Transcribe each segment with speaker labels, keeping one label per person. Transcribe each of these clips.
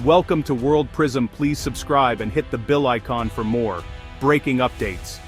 Speaker 1: Welcome to World Prism. Please subscribe and hit the bell icon for more breaking updates.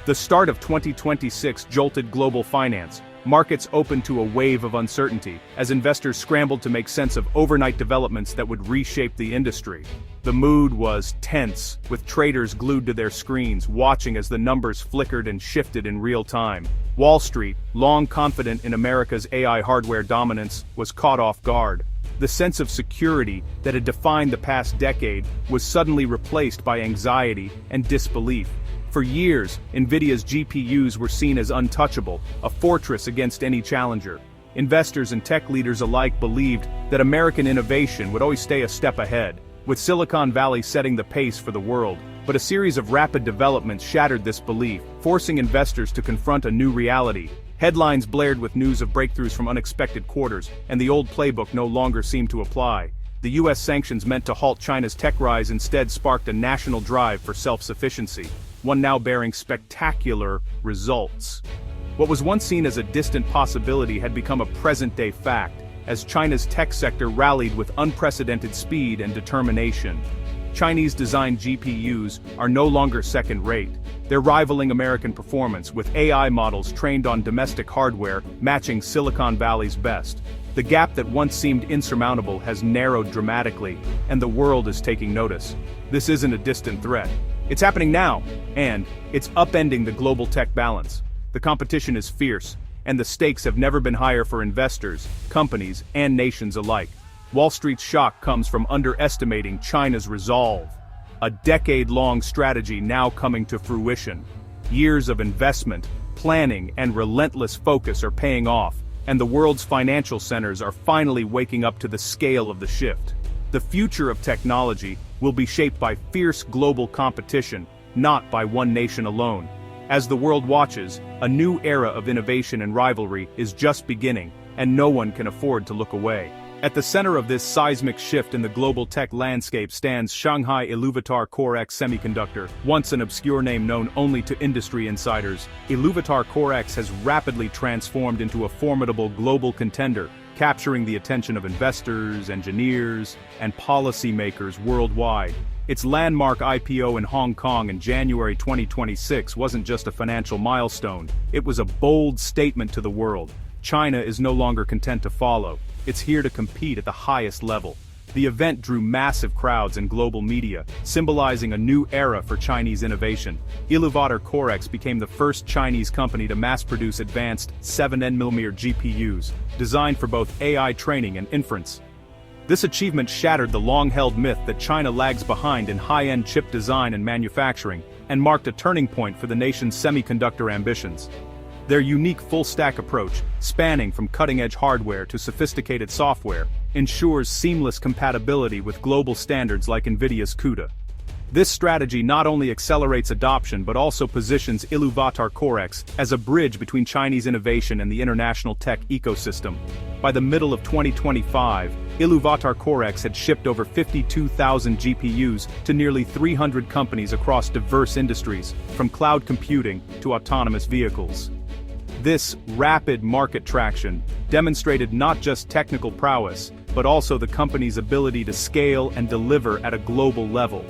Speaker 1: The start of 2026 jolted global finance. Markets opened to a wave of uncertainty as investors scrambled to make sense of overnight developments that would reshape the industry. The mood was tense, with traders glued to their screens, watching as the numbers flickered and shifted in real time. Wall Street, long confident in America's AI hardware dominance, was caught off guard. The sense of security that had defined the past decade was suddenly replaced by anxiety and disbelief. For years, NVIDIA's GPUs were seen as untouchable, a fortress against any challenger. Investors and tech leaders alike believed that American innovation would always stay a step ahead, with Silicon Valley setting the pace for the world. But a series of rapid developments shattered this belief, forcing investors to confront a new reality. Headlines blared with news of breakthroughs from unexpected quarters, and the old playbook no longer seemed to apply. The US sanctions meant to halt China's tech rise instead sparked a national drive for self-sufficiency, one now bearing spectacular results. What was once seen as a distant possibility had become a present-day fact, as China's tech sector rallied with unprecedented speed and determination. Chinese-designed GPUs are no longer second-rate. They're rivaling American performance, with AI models trained on domestic hardware matching Silicon Valley's best. The gap that once seemed insurmountable has narrowed dramatically, and the world is taking notice. This isn't a distant threat. It's happening now, and it's upending the global tech balance. The competition is fierce, and the stakes have never been higher for investors, companies, and nations alike. Wall Street's shock comes from underestimating China's resolve. A decade-long strategy now coming to fruition. Years of investment, planning, and relentless focus are paying off, and the world's financial centers are finally waking up to the scale of the shift. The future of technology will be shaped by fierce global competition, not by one nation alone. As the world watches, a new era of innovation and rivalry is just beginning, and no one can afford to look away. At the center of this seismic shift in the global tech landscape stands Shanghai Iluvatar Core X Semiconductor, once an obscure name known only to industry insiders. Iluvatar Core X has rapidly transformed into a formidable global contender, capturing the attention of investors, engineers, and policymakers worldwide. Its landmark IPO in Hong Kong in January 2026 wasn't just a financial milestone, it was a bold statement to the world. China is no longer content to follow. It's here to compete at the highest level. The event drew massive crowds in global media, symbolizing a new era for Chinese innovation. Iluvatar Core X became the first Chinese company to mass-produce advanced 7nm GPUs, designed for both AI training and inference. This achievement shattered the long-held myth that China lags behind in high-end chip design and manufacturing, and marked a turning point for the nation's semiconductor ambitions. Their unique full-stack approach, spanning from cutting-edge hardware to sophisticated software, ensures seamless compatibility with global standards like NVIDIA's CUDA. This strategy not only accelerates adoption but also positions Iluvatar Core X as a bridge between Chinese innovation and the international tech ecosystem. By the middle of 2025, Iluvatar Core X had shipped over 52,000 GPUs to nearly 300 companies across diverse industries, from cloud computing to autonomous vehicles. This rapid market traction demonstrated not just technical prowess, but also the company's ability to scale and deliver at a global level.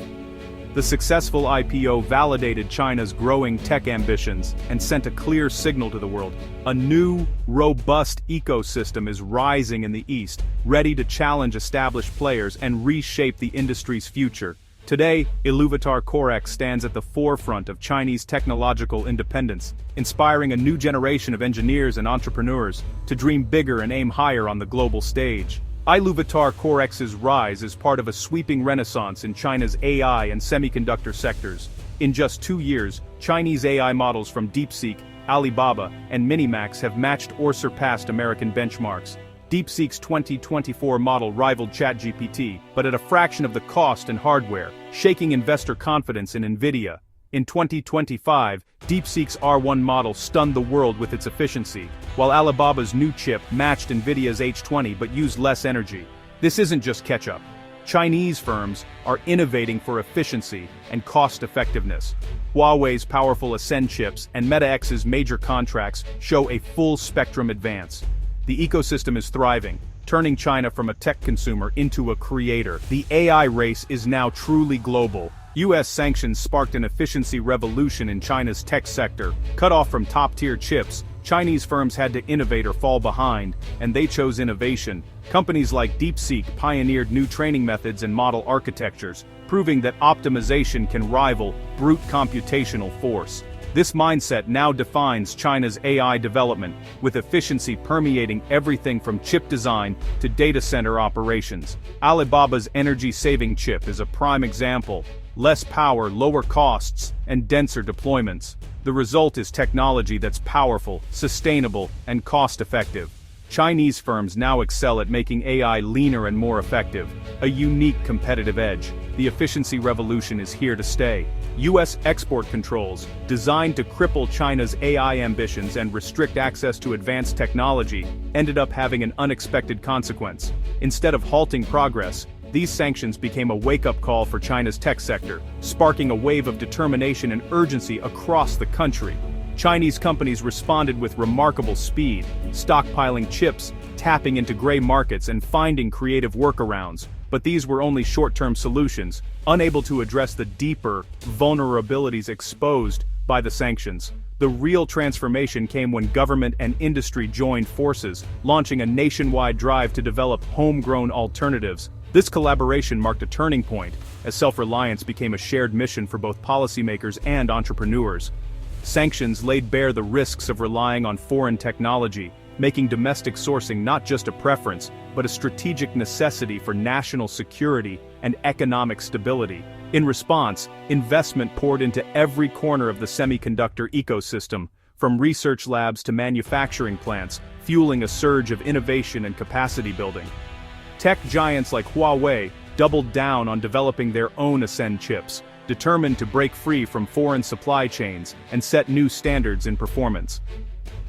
Speaker 1: The successful IPO validated China's growing tech ambitions and sent a clear signal to the world. A new, robust ecosystem is rising in the East, ready to challenge established players and reshape the industry's future. Today, Iluvatar Core X stands at the forefront of Chinese technological independence, inspiring a new generation of engineers and entrepreneurs to dream bigger and aim higher on the global stage. Iluvatar Core X's rise is part of a sweeping renaissance in China's AI and semiconductor sectors. In just 2 years, Chinese AI models from DeepSeek, Alibaba, and Minimax have matched or surpassed American benchmarks. DeepSeek's 2024 model rivaled ChatGPT, but at a fraction of the cost and hardware, shaking investor confidence in NVIDIA. In 2025, DeepSeek's R1 model stunned the world with its efficiency, while Alibaba's new chip matched NVIDIA's H20 but used less energy. This isn't just catch-up. Chinese firms are innovating for efficiency and cost-effectiveness. Huawei's powerful Ascend chips and MetaX's major contracts show a full-spectrum advance. The ecosystem is thriving, turning China from a tech consumer into a creator. The AI race is now truly global. US sanctions sparked an efficiency revolution in China's tech sector. Cut off from top-tier chips, Chinese firms had to innovate or fall behind, and they chose innovation. Companies like DeepSeek pioneered new training methods and model architectures, proving that optimization can rival brute computational force. This mindset now defines China's AI development, with efficiency permeating everything from chip design to data center operations. Alibaba's energy-saving chip is a prime example. Less power, lower costs, and denser deployments. The result is technology that's powerful, sustainable, and cost-effective. Chinese firms now excel at making AI leaner and more effective, a unique competitive edge. The efficiency revolution is here to stay. US export controls, designed to cripple China's AI ambitions and restrict access to advanced technology, ended up having an unexpected consequence. Instead of halting progress, these sanctions became a wake-up call for China's tech sector, sparking a wave of determination and urgency across the country. Chinese companies responded with remarkable speed, stockpiling chips, tapping into gray markets and finding creative workarounds. But these were only short-term solutions, unable to address the deeper vulnerabilities exposed by the sanctions. The real transformation came when government and industry joined forces, launching a nationwide drive to develop homegrown alternatives. This collaboration marked a turning point, as self-reliance became a shared mission for both policymakers and entrepreneurs. Sanctions laid bare the risks of relying on foreign technology, making domestic sourcing not just a preference, but a strategic necessity for national security and economic stability. In response, investment poured into every corner of the semiconductor ecosystem, from research labs to manufacturing plants, fueling a surge of innovation and capacity building. Tech giants like Huawei doubled down on developing their own Ascend chips, determined to break free from foreign supply chains and set new standards in performance.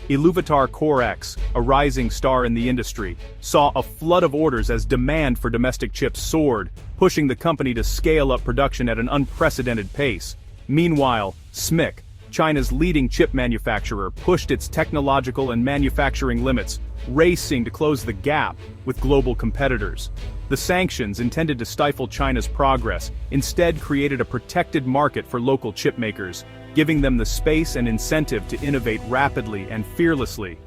Speaker 1: Iluvatar Core X, a rising star in the industry, saw a flood of orders as demand for domestic chips soared, pushing the company to scale up production at an unprecedented pace. Meanwhile, SMIC, China's leading chip manufacturer, pushed its technological and manufacturing limits, racing to close the gap with global competitors. The sanctions, intended to stifle China's progress, instead created a protected market for local chip makers, giving them the space and incentive to innovate rapidly and fearlessly.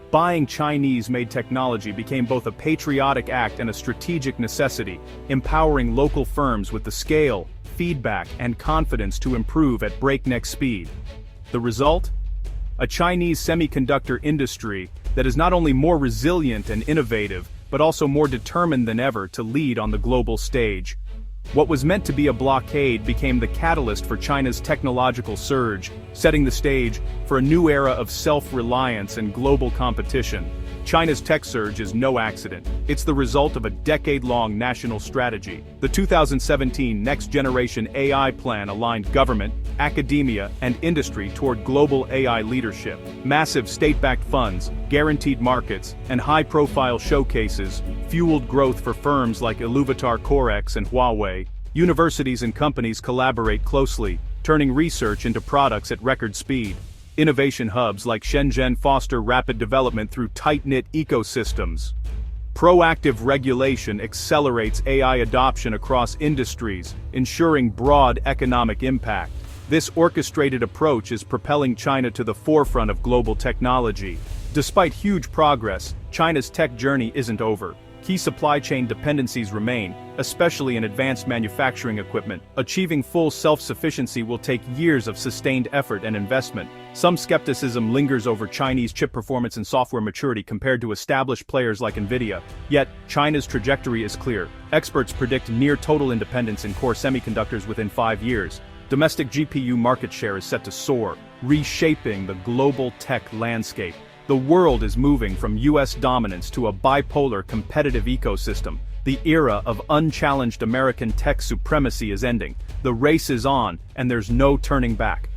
Speaker 1: Buying Chinese-made technology became both a patriotic act and a strategic necessity, empowering local firms with the scale, feedback, and confidence to improve at breakneck speed. The result? A Chinese semiconductor industry that is not only more resilient and innovative, but also more determined than ever to lead on the global stage. What was meant to be a blockade became the catalyst for China's technological surge, setting the stage for a new era of self-reliance and global competition. China's tech surge is no accident. It's the result of a decade-long national strategy. The 2017 Next Generation AI Plan aligned government, academia, and industry toward global AI leadership. Massive state-backed funds, guaranteed markets, and high-profile showcases fueled growth for firms like Iluvatar Core X and Huawei. Universities and companies collaborate closely, turning research into products at record speed. Innovation hubs like Shenzhen foster rapid development through tight-knit ecosystems. Proactive regulation accelerates AI adoption across industries, ensuring broad economic impact. This orchestrated approach is propelling China to the forefront of global technology. Despite huge progress, China's tech journey isn't over. Key supply chain dependencies remain, especially in advanced manufacturing equipment. Achieving full self-sufficiency will take years of sustained effort and investment. Some skepticism lingers over Chinese chip performance and software maturity compared to established players like NVIDIA. Yet, China's trajectory is clear. Experts predict near total independence in core semiconductors within 5 years. Domestic GPU market share is set to soar, reshaping the global tech landscape. The world is moving from US dominance to a bipolar competitive ecosystem. The era of unchallenged American tech supremacy is ending. The race is on, and there's no turning back.